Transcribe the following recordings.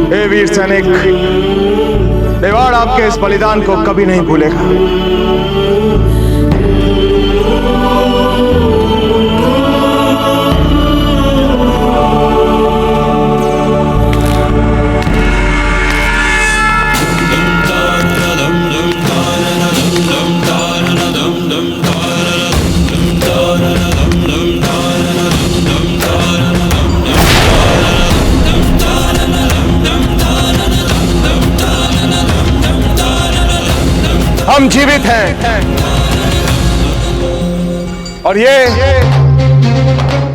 हे वीर सैनिक, मेवाड़ आपके इस बलिदान को कभी नहीं भूलेगा। हम जीवित हैं और ये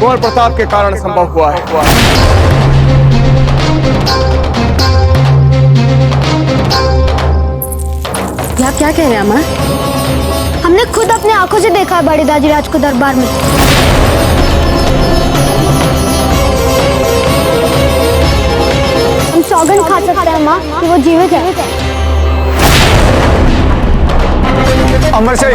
कुंवर प्रताप के कारण संभव हुआ है। आप क्या कह रहे हैं अमर? हमने खुद अपने आंखों से देखा है बड़े दाजीराज को दरबार में। हम सौगंध खा सकते हैं माँ कि वो जीवित है। अमर से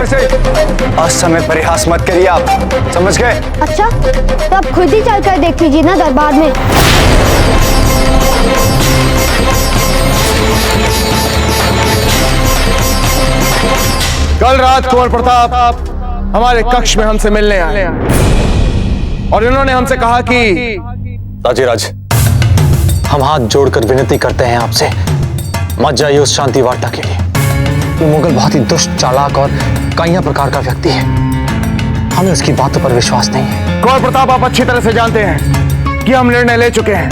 असमय परिहास मत करिए, आप समझ गए? अच्छा, तो आप खुद ही चलकर देख लीजिए ना दरबार में। कल रात कुंवर प्रताप हमारे कक्ष में हमसे मिलने आए और इन्होंने हमसे कहा कि दाजीराज, हम हाथ जोड़कर विनती करते हैं आपसे, मत जाइए उस शांति वार्ता के लिए। वो मुगल बहुत ही दुष्ट, चालाक और काइया प्रकार का व्यक्ति है। हमें उसकी बातों पर विश्वास नहीं है। कुंवर प्रताप, आप अच्छी तरह से जानते हैं कि हम निर्णय ले चुके हैं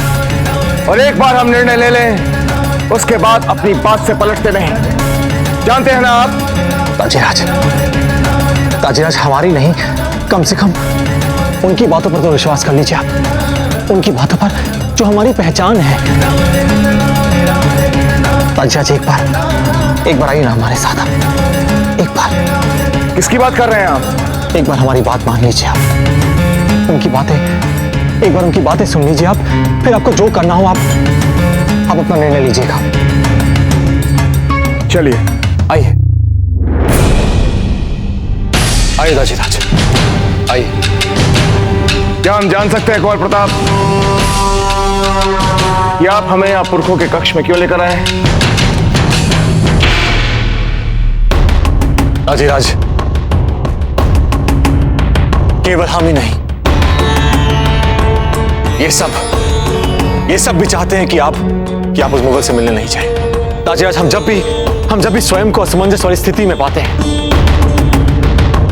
और एक बार हम निर्णय ले लें उसके बाद अपनी बात से पलटते नहीं। जानते हैं ना आप? ताजीराज हमारी नहीं, कम से कम उनकी बातों पर तो विश्वास कर लीजिए आप, उनकी बातों पर जो हमारी पहचान है। ताजीराज, एक बार आइए ना हमारे साथ, एक बार। किसकी बात कर रहे हैं आप? एक बार हमारी बात मान लीजिए आप, उनकी बातें, एक बार उनकी बातें सुन लीजिए आप, फिर आपको जो करना हो आप अपना निर्णय लीजिएगा। चलिए, आइए आइए दाजीराज, आइए। क्या हम जान सकते हैं कुंवर प्रताप कि आप हमें आप पुरखों के कक्ष में क्यों लेकर आए हैं? दाजीराज, केवल हम ही नहीं, ये सब भी चाहते हैं कि आप उस मुगल से मिलने नहीं जाए। दाजीराज, हम जब भी स्वयं को असमंजस वाली स्थिति में पाते हैं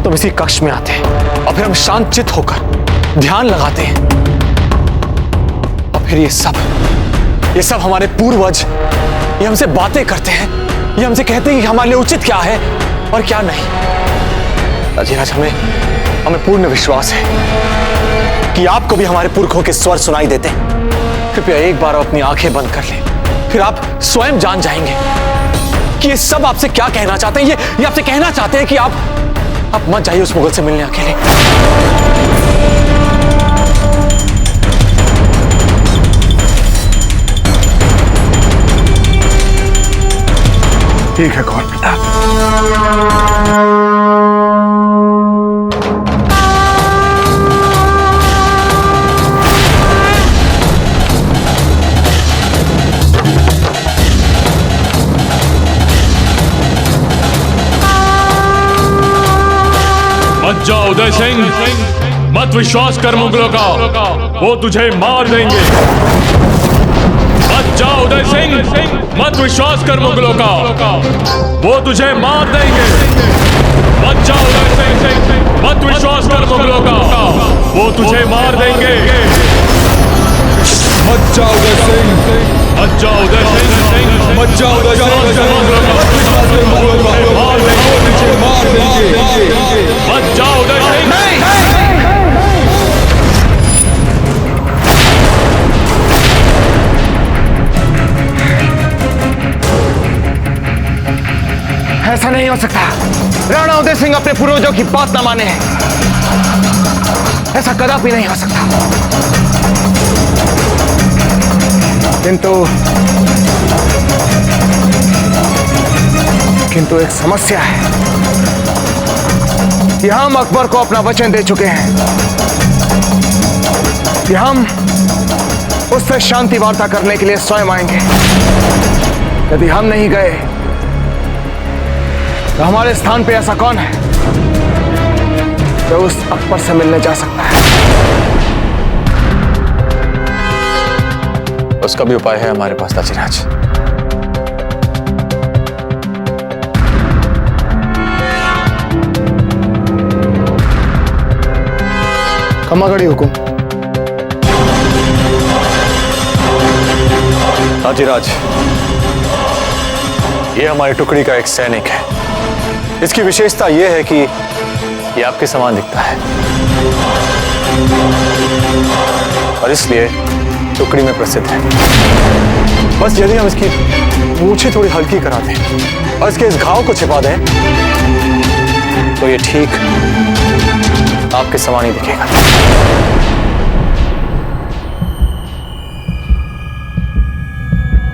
तो इसी कक्ष में आते हैं और फिर हम शांत चित्त होकर ध्यान लगाते हैं और फिर ये सब हमारे पूर्वज ये हमसे बातें करते हैं, ये हमसे कहते हैं कि हमारे लिए उचित क्या है और क्या नहीं। दाजीराज, हमें पूर्ण विश्वास है कि आपको भी हमारे पुरखों के स्वर सुनाई देते हैं। कृपया एक बार अपनी आंखें बंद कर लें, फिर आप स्वयं जान जाएंगे कि ये सब आपसे क्या कहना चाहते हैं। ये आपसे कहना चाहते हैं कि आप मत जाइए उस मुगल से मिलने अकेले। ठीक है कुंवर प्रताप। मत जा उदय सिंह, मत विश्वास कर मुगलों का, वो तुझे मार देंगे। मत जा उदय सिंह, मत विश्वास कर मुगलों का, वो तुझे मार देंगे। मत जा उदय सिंह, मत विश्वास कर मुगलों का, वो तुझे मार देंगे। मत जा उदय सिंह, मत जा उदय सिंह, मत जा उदय सिंह, मार देंगे। मत जा उदय सिंह। ऐसा नहीं हो सकता। राणा उदय सिंह अपने पूर्वजों की बात न माने। ऐसा कदापि नहीं हो सकता। किंतु एक समस्या है कि हम अकबर को अपना वचन दे चुके हैं कि हम उससे शांति वार्ता करने के लिए स्वयं आएंगे। यदि हम नहीं गए तो हमारे स्थान पे ऐसा कौन है जो उस अकबर से मिलने जा सकता है? उसका भी उपाय है हमारे पास ताजीराज। खमागड़ी हुकुम। ताजीराज, ये हमारी टुकड़ी का एक सैनिक है। इसकी विशेषता यह है कि ये आपके समान दिखता है और इसलिए टुकड़ी में प्रसिद्ध है। बस यदि हम इसकी मूछें थोड़ी हल्की करा दें और इसके इस घाव को छिपा दें तो ये ठीक आपके समान ही दिखेगा।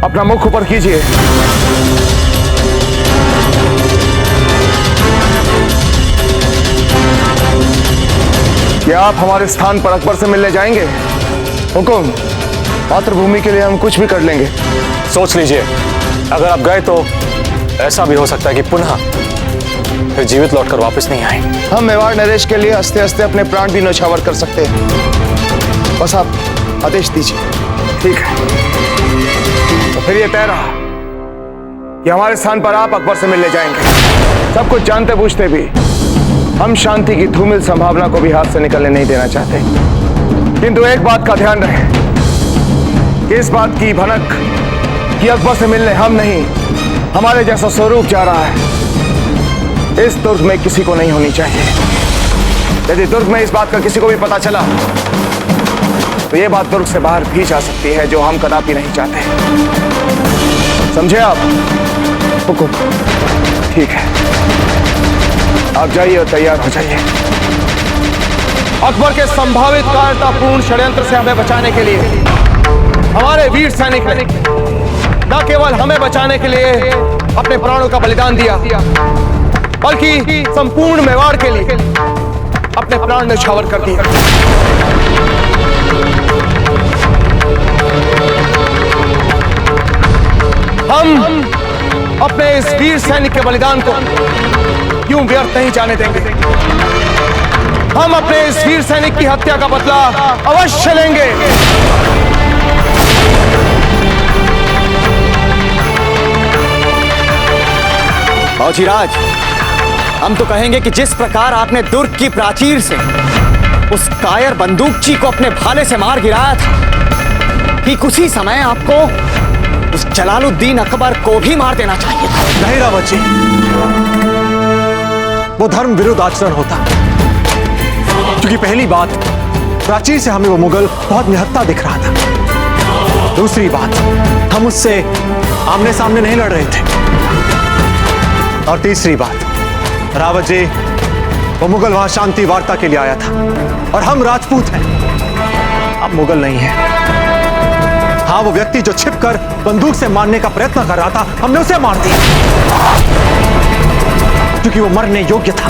अपना मुख ऊपर कीजिए। क्या आप हमारे स्थान पर अकबर से मिलने जाएंगे? हुकुम, मातृभूमि के लिए हम कुछ भी कर लेंगे। सोच लीजिए, अगर आप गए तो ऐसा भी हो सकता है कि पुनः फिर जीवित लौटकर वापस नहीं आए। हम मेवाड़ नरेश के लिए हंसते हंसते अपने प्राण भी न्यौछावर कर सकते हैं। बस आप आदेश दीजिए। ठीक है, तो फिर ये तय रहा कि हमारे स्थान पर आप अकबर से मिलने जाएंगे। सब कुछ जानते बूझते भी हम शांति की धूमिल संभावना को भी हाथ से निकलने नहीं देना चाहते। किंतु एक बात का ध्यान रहे कि इस बात की भनक कि अकबर से मिलने हम नहीं, हमारे जैसा स्वरूप जा रहा है, इस दुर्ग में किसी को नहीं होनी चाहिए। यदि दुर्ग में इस बात का किसी को भी पता चला तो यह बात दुर्ग से बाहर भी जा सकती है, जो हम कदापि नहीं चाहते। समझे आप? हुकुम। ठीक है, आप जाइए और तैयार हो जाइए। अकबर के संभावित कायरतापूर्ण षड्यंत्र से हमें बचाने के लिए हमारे वीर सैनिक ने न केवल हमें बचाने के लिए अपने प्राणों का बलिदान दिया, बल्कि संपूर्ण मेवाड़ के लिए अपने प्राण न्यौछावर कर दिए। हम अपने इस वीर सैनिक के बलिदान को क्यों व्यर्थ नहीं जाने देंगे। हम अपने इस वीर सैनिक की हत्या का बदला अवश्य लेंगे। फौजीराज, हम तो कहेंगे कि जिस प्रकार आपने दुर्ग की प्राचीर से उस कायर बंदूकची को अपने भाले से मार गिराया था, ठीक उसी समय आपको उस जलालुद्दीन अकबर को भी मार देना चाहिए था। नहीं रावत जी, वो धर्म विरुद्ध आचरण होता। क्योंकि पहली बात, प्राचीर से हमें वो मुगल बहुत निहत्था दिख रहा था। दूसरी बात, हम उससे आमने सामने नहीं लड़ रहे थे। और तीसरी बात, रावत जी, वो मुगल वहां शांति वार्ता के लिए आया था और हम राजपूत हैं, अब मुगल नहीं है। हाँ, वो व्यक्ति जो छिपकर बंदूक से मारने का प्रयत्न कर रहा था, हमने उसे मार दिया क्योंकि वो मरने योग्य था।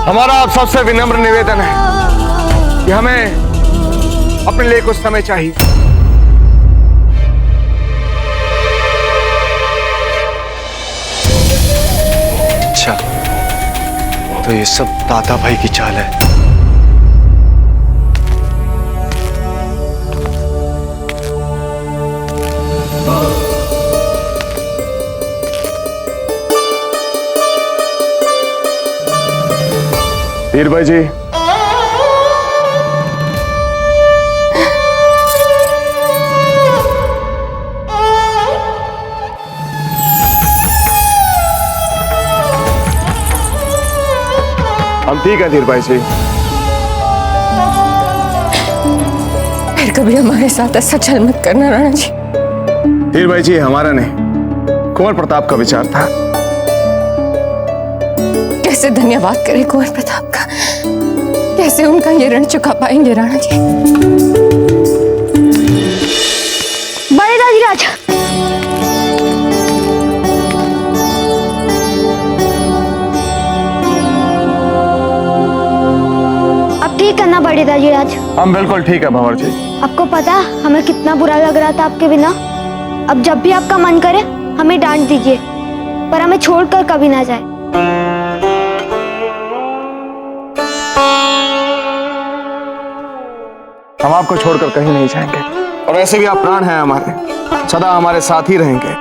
हमारा आप सबसे विनम्र निवेदन है कि हमें अपने लिए कुछ समय चाहिए। अच्छा, तो ये सब दादा भाई की चाल है। वीर भाई जी, हम ठीक है। धीर भाई जी, फिर कभी हमारे साथ ऐसा छल मत करना राणा जी। धीर भाई जी, हमारा नहीं, कुंवर प्रताप का विचार था। कैसे धन्यवाद करें कुंवर प्रताप का, कैसे उनका ये ऋण चुका पाएंगे राणा जी? बड़े दाजीराज, अब ठीक है ना बड़े दाजीराज? हम बिल्कुल ठीक है भंवर जी। आपको पता है हमें कितना बुरा लग रहा था आपके बिना। अब जब भी आपका मन करे हमें डांट दीजिए, पर हमें छोड़कर कभी ना जाए। हम आपको छोड़कर कहीं नहीं जाएंगे, और ऐसे भी आप प्राण हैं हमारे, सदा हमारे साथ ही रहेंगे।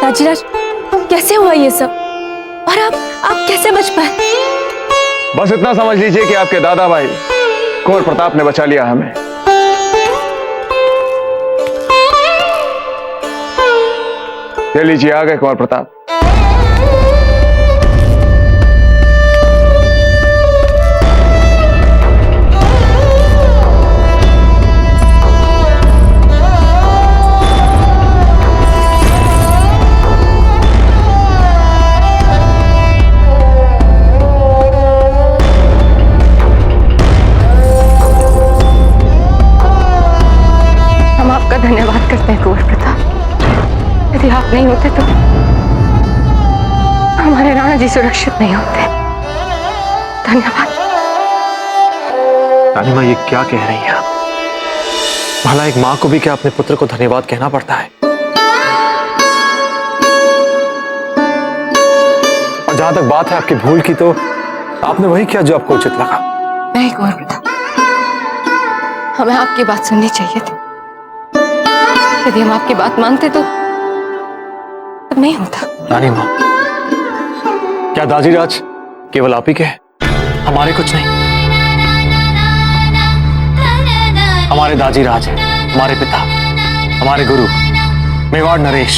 दाजीराज, कैसे हुआ ये सब? और आप कैसे बच पाए? बस इतना समझ लीजिए कि आपके दादा भाई कुंवर प्रताप ने बचा लिया हमें। ले लीजिए, आ गए कुंवर प्रताप। धन्यवाद करते हैं कुंवर प्रताप। यदि आप नहीं होते तो हमारे राणा जी सुरक्षित नहीं होते। धन्यवाद। रानी माँ, ये क्या कह रही हैं आप? भला एक माँ को भी क्या अपने पुत्र को धन्यवाद कहना पड़ता है? और जहां तक बात है आपकी भूल की, तो आपने वही किया जो आपको उचित लगा। नहीं कुंवर प्रताप, हमें आपकी बात सुननी चाहिए थी। यदि हम आपकी बात मानते तो तब नहीं होता। रानी माँ, क्या दाजीराज केवल आप ही के हैं? हमारे कुछ नहीं। हमारे दाजीराज हैं, हमारे पिता, हमारे गुरु मेवाड़ नरेश।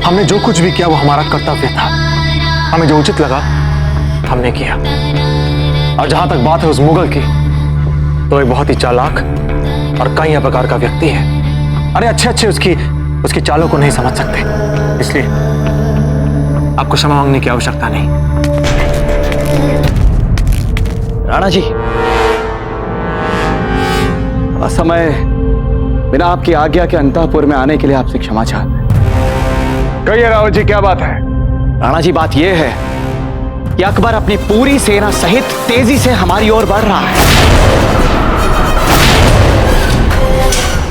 हमने जो कुछ भी किया वो हमारा कर्तव्य था। हमें जो उचित लगा हमने किया। और जहां तक बात है उस मुगल की, तो एक बहुत ही चालाक और कई प्रकार का व्यक्ति है। अरे अच्छे उसकी चालों को नहीं समझ सकते, इसलिए आपको क्षमा मांगने की आवश्यकता नहीं। राणा जी, असमय बिना आपकी आज्ञा के अंतःपुर में आने के लिए आपसे क्षमा चाहते हैं। कहिए रावत जी, क्या बात है? राणा जी, बात यह है कि अकबर अपनी पूरी सेना सहित तेजी से हमारी ओर बढ़ रहा है,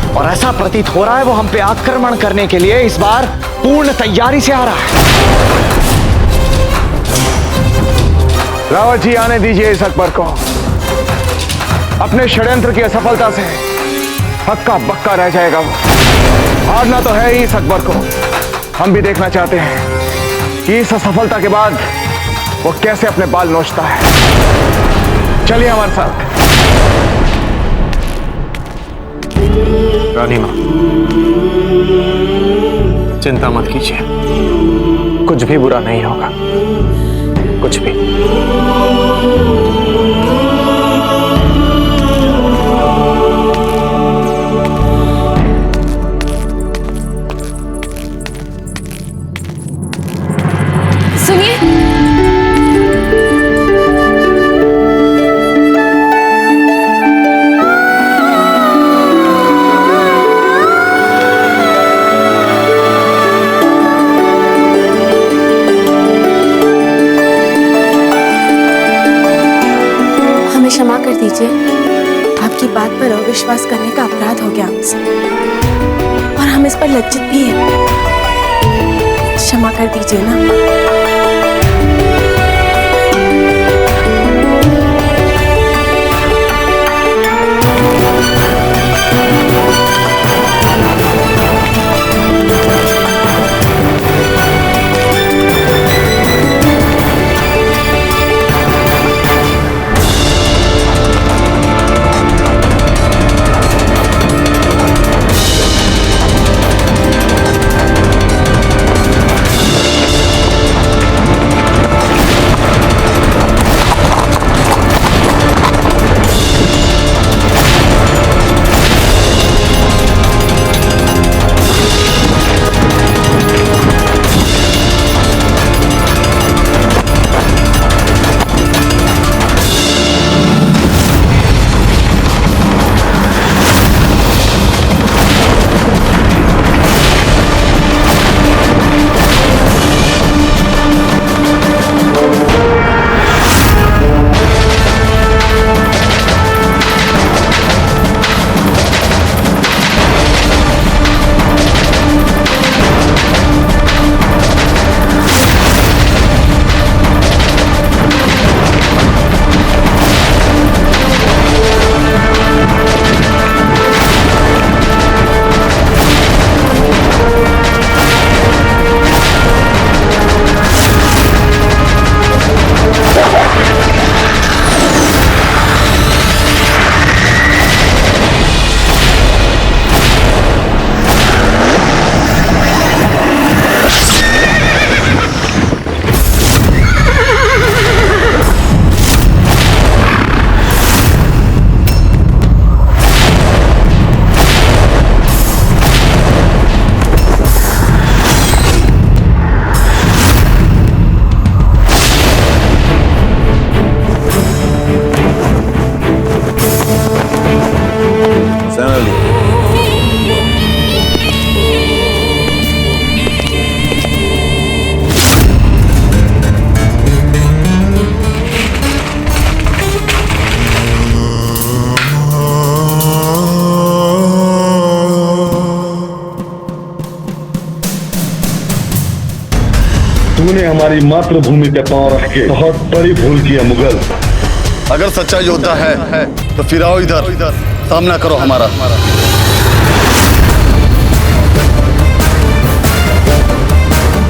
और ऐसा प्रतीत हो रहा है वो हम पे आक्रमण करने के लिए इस बार पूर्ण तैयारी से आ रहा है। रावत जी, आने दीजिए इस अकबर को। अपने षड्यंत्र की असफलता से हक्का बक्का रह जाएगा वो। हारना तो है ही इस अकबर को। हम भी देखना चाहते हैं कि इस असफलता के बाद वो कैसे अपने बाल नोचता है। चलिए हमारे साथ। रानी माँ, चिंता मत कीजिए, कुछ भी बुरा नहीं होगा, कुछ भी। सुनिए, क्षमा कर दीजिए, आपकी बात पर अविश्वास करने का अपराध हो गया हमसे, और हम इस पर लज्जित भी हैं। क्षमा कर दीजिए ना। हमारी मातृभूमि पे पांव रख के बहुत बड़ी भूल की है मुगल। अगर सच्चा योद्धा है तो फिर आओ इधर, सामना करो हमारा।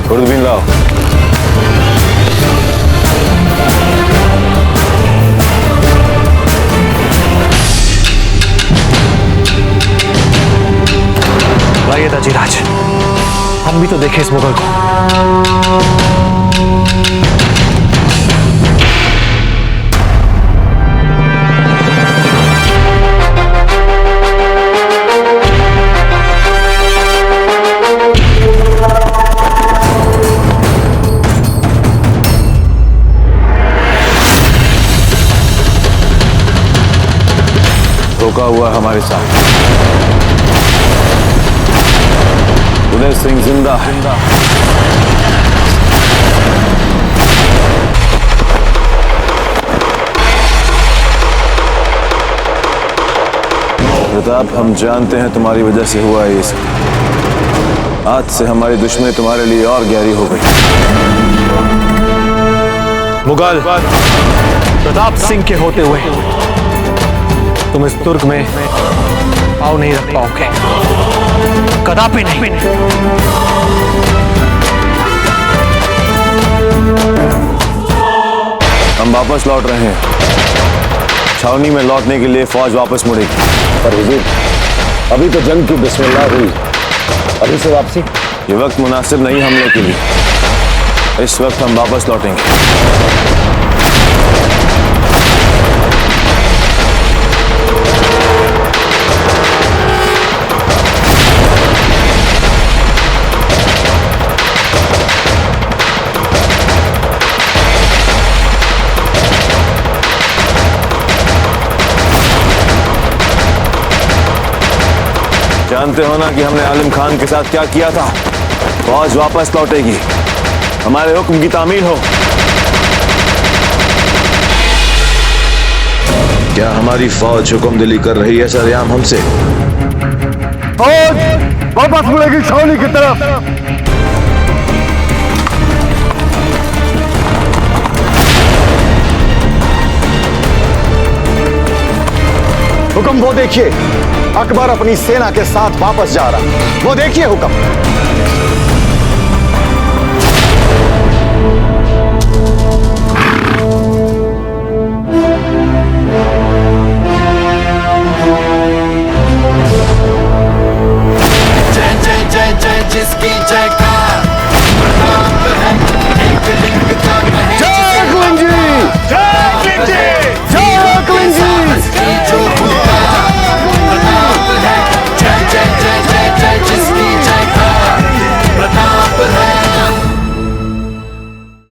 खुर्दबीन लाओ। लाइए ताजीराज, हम भी तो देखें इस मुगल को। धोखा हुआ हमारे साथ। उदय सिंह जिंदा है। प्रताप, हम जानते हैं तुम्हारी वजह से हुआ है ये सब। आज से हमारी दुश्मनी तुम्हारे लिए और गहरी हो गई। मुगल प्रताप सिंह के होते हुए तुम इस दुर्ग में पाँव नहीं रख पाओगे, कदापि नहीं। हम वापस लौट रहे हैं। छावनी में लौटने के लिए फौज वापस मुड़ेगी। पर हुजूर, अभी तो जंग की बिस्मिल्लाह हुई, अभी से वापसी? ये वक्त मुनासिब नहीं हमले के लिए। इस वक्त हम वापस लौटेंगे। जानते हो ना कि हमने आलिम खान के साथ क्या किया था। फौज वापस लौटेगी, हमारे हुक्म की तामील हो। क्या हमारी फौज हुक्म दिली कर रही है सरयाम हमसे? फौज वापस मुड़ेगी छावनी की तरफ। हुक्म वो देखिए, अकबर अपनी सेना के साथ वापस जा रहा। वो देखिए हुक्म।